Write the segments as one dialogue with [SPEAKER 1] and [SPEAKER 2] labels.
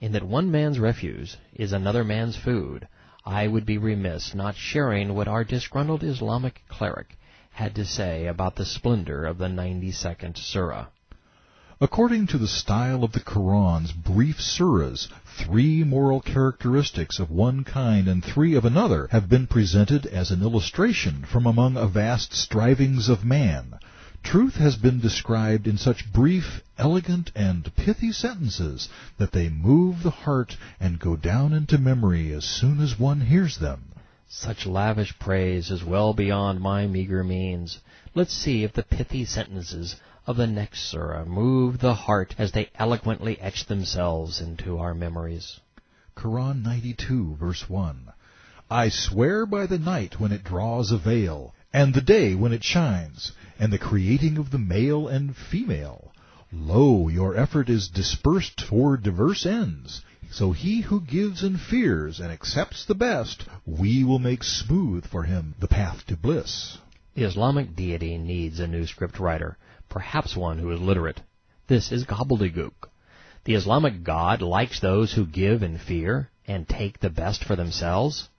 [SPEAKER 1] in that one man's refuse is another man's food, I would be remiss not sharing what our disgruntled Islamic cleric had to say about the splendor of the 92nd Surah.
[SPEAKER 2] According to the style of the Quran's brief surahs, 3 moral characteristics of one kind and 3 of another have been presented as an illustration from among a vast strivings of man. Truth has been described in such brief, elegant, and pithy sentences that they move the heart and go down into memory as soon as one hears them.
[SPEAKER 1] Such lavish praise is well beyond my meager means. Let's see if the pithy sentences of the next surah move the heart as they eloquently etch themselves into our memories.
[SPEAKER 2] Quran 92, verse 1. I swear by the night when it draws a veil, and the day when it shines, and the creating of the male and female. Lo, your effort is dispersed toward diverse ends. So he who gives and fears and accepts the best, we will make smooth for him the path to bliss.
[SPEAKER 1] The Islamic deity needs a new script writer, perhaps one who is literate. This is gobbledygook. The Islamic God likes those who give and fear and take the best for themselves.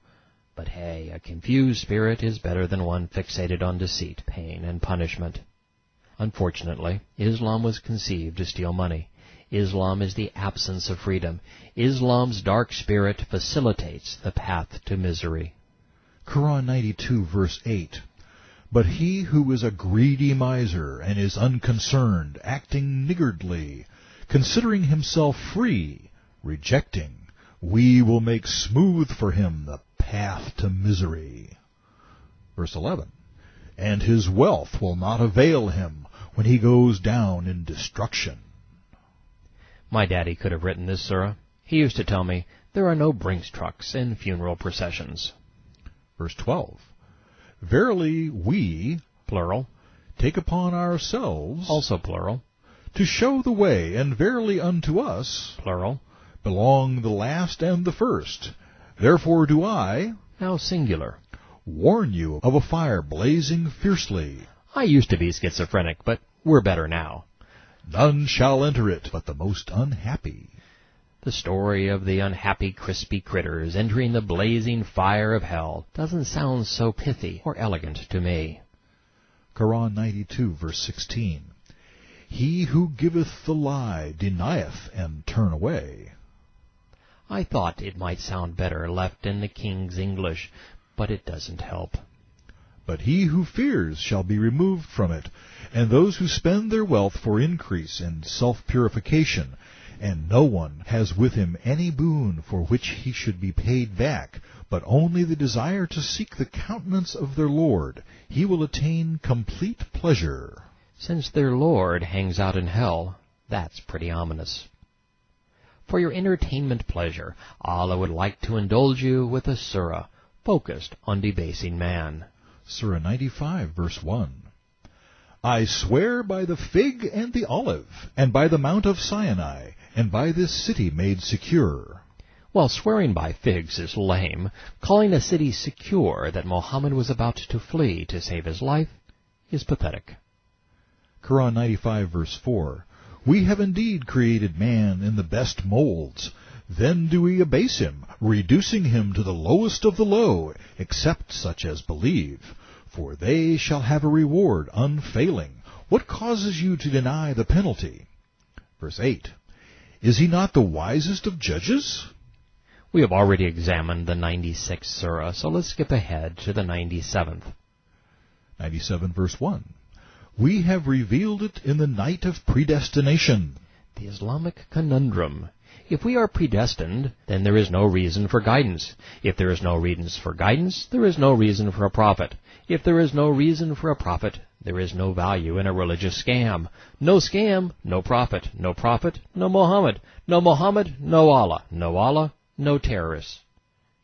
[SPEAKER 1] But hey, a confused spirit is better than one fixated on deceit, pain, and punishment. Unfortunately, Islam was conceived to steal money. Islam is the absence of freedom. Islam's dark spirit facilitates the path to misery.
[SPEAKER 2] Quran 92, verse 8. But he who is a greedy miser and is unconcerned, acting niggardly, considering himself free, rejecting, we will make smooth for him the path to misery. Verse 11. And his wealth will not avail him when he goes down in destruction.
[SPEAKER 1] My daddy could have written this surah. He used to tell me, there are no Brinks trucks in funeral processions.
[SPEAKER 2] Verse 12. Verily we,
[SPEAKER 1] Plural.
[SPEAKER 2] take upon ourselves,
[SPEAKER 1] Also plural.
[SPEAKER 2] to show the way, and verily unto us,
[SPEAKER 1] Plural.
[SPEAKER 2] belong the last and the first. Therefore do I,
[SPEAKER 1] Now singular.
[SPEAKER 2] warn you of a fire blazing fiercely.
[SPEAKER 1] I used to be schizophrenic, but we're better now.
[SPEAKER 2] None shall enter it but the most unhappy.
[SPEAKER 1] The story of the unhappy crispy critters entering the blazing fire of hell doesn't sound so pithy or elegant to me.
[SPEAKER 2] Quran 92, verse 16. He who giveth the lie denieth and turn away.
[SPEAKER 1] I thought it might sound better left in the King's English, but it doesn't help.
[SPEAKER 2] But he who fears shall be removed from it, and those who spend their wealth for increase and self-purification, and no one has with him any boon for which he should be paid back, but only the desire to seek the countenance of their Lord. He will attain complete pleasure.
[SPEAKER 1] Since their Lord hangs out in hell, that's pretty ominous. For your entertainment pleasure, Allah would like to indulge you with a surah focused on debasing man.
[SPEAKER 2] Surah 95, verse 1. I swear by the fig and the olive, and by the mount of Sinai, and by this city made secure.
[SPEAKER 1] While swearing by figs is lame, calling a city secure that Muhammad was about to flee to save his life is pathetic.
[SPEAKER 2] Quran 95, verse 4. We have indeed created man in the best molds. Then do we abase him, reducing him to the lowest of the low, except such as believe. For they shall have a reward unfailing. What causes you to deny the penalty? Verse 8. Is he not the wisest of judges?
[SPEAKER 1] We have already examined the 96th surah, so let's skip ahead to the 97th.
[SPEAKER 2] 97, verse 1. We have revealed it in the night of predestination.
[SPEAKER 1] The Islamic conundrum. If we are predestined, then there is no reason for guidance. If there is no reason for guidance, there is no reason for a prophet. If there is no reason for a prophet, there is no value in a religious scam. No scam, no prophet. No prophet, no Muhammad. No Muhammad, no Allah. No Allah, no terrorists.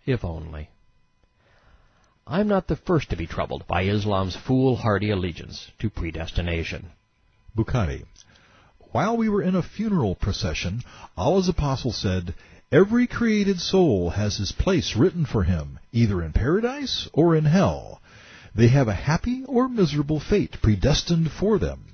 [SPEAKER 1] If only. I'm not the first to be troubled by Islam's foolhardy allegiance to predestination.
[SPEAKER 2] Bukhari. While we were in a funeral procession, Allah's apostle said, Every created soul has his place written for him, either in paradise or in hell. They have a happy or miserable fate predestined for them.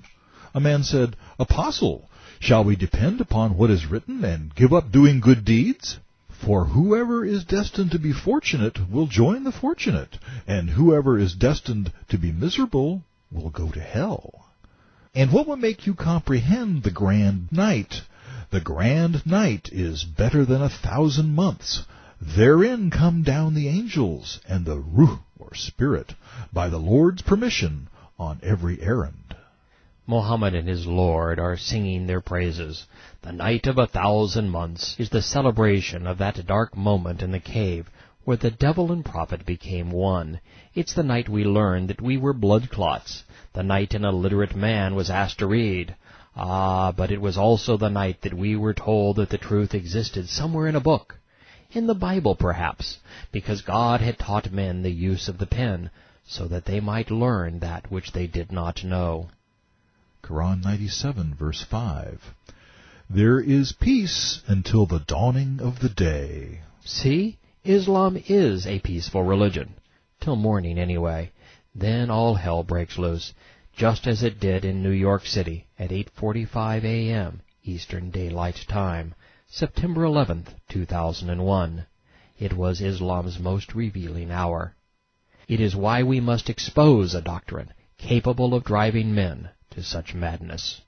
[SPEAKER 2] A man said, Apostle, Shall we depend upon what is written and give up doing good deeds? For whoever is destined to be fortunate will join the fortunate, and whoever is destined to be miserable will go to hell. And what will make you comprehend the grand night? The grand night is better than 1,000 months. Therein come down the angels and the Ruh, or Spirit, by the Lord's permission, on every errand.
[SPEAKER 1] Mohammed and his Lord are singing their praises. The night of 1,000 months is the celebration of that dark moment in the cave where the devil and prophet became one. It's the night we learned that we were blood clots, the night an illiterate man was asked to read. But it was also the night that we were told that the truth existed somewhere in a book, in the Bible perhaps, because God had taught men the use of the pen, so that they might learn that which they did not know.
[SPEAKER 2] Quran 97, verse 5. There is peace until the dawning of the day.
[SPEAKER 1] See, Islam is a peaceful religion. Till morning, anyway. Then all hell breaks loose, just as it did in New York City at 8:45 a.m. Eastern Daylight Time, September 11th, 2001. It was Islam's most revealing hour. It is why we must expose a doctrine capable of driving men to such madness.